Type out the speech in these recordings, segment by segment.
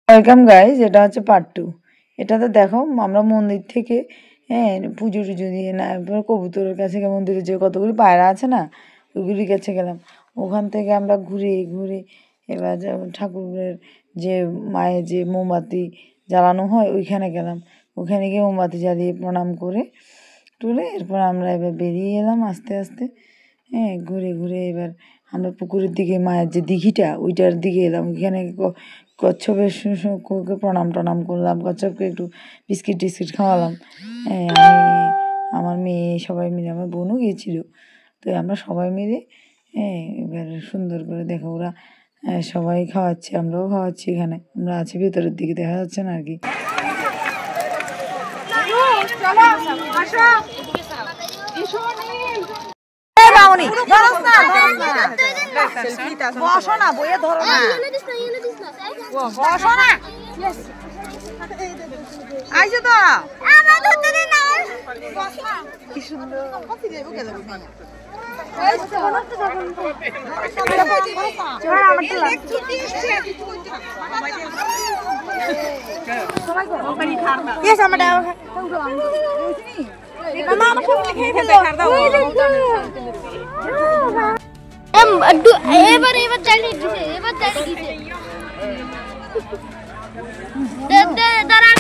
Welcome guys, এটা হচ্ছে part 2। এটাতে দেখো আমরা মন্দির থেকে পুজো টুজো দিয়ে না, এবার কবুতরের কাছে মন্দিরে যে কতগুলি পায়রা আছে না, ওইগুলির কাছে গেলাম। ওখান থেকে আমরা ঘুরে ঘুরে এবার ঠাকুরের যে মায়ের যে মোমবাতি জ্বালানো হয় ওইখানে গেলাম। ওখানে গিয়ে মোমবাতি জ্বালিয়ে প্রণাম করে টুরে এরপর আমরা এবার বেরিয়ে এলাম আস্তে আস্তে। ঘুরে ঘুরে এবার আমরা পুকুরের দিকে, মায়ের যে দিঘিটা ওইটার দিকে এলাম। ওইখানে কচ্ছপের প্রণাম টনাম করলাম, কচ্ছপকে একটু বিস্কিট টিস্কিট খাওয়ালাম। আমি, আমার মেয়ে, সবাই মিলে, আমার বোনও গিয়েছিল। তো আমরা সবাই মিলে এবার সুন্দর করে দেখো ওরা সবাই খাওয়াচ্ছে, আমরাও খাওয়াচ্ছি। এখানে আমরা আছি ভেতরের দিকে, দেখা যাচ্ছে না আর কি।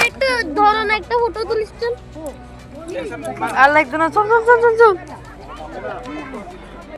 একটু ধরুন, একটা ফটো তুলিস। চল আর লাগতো না, চল চল চল চল চল।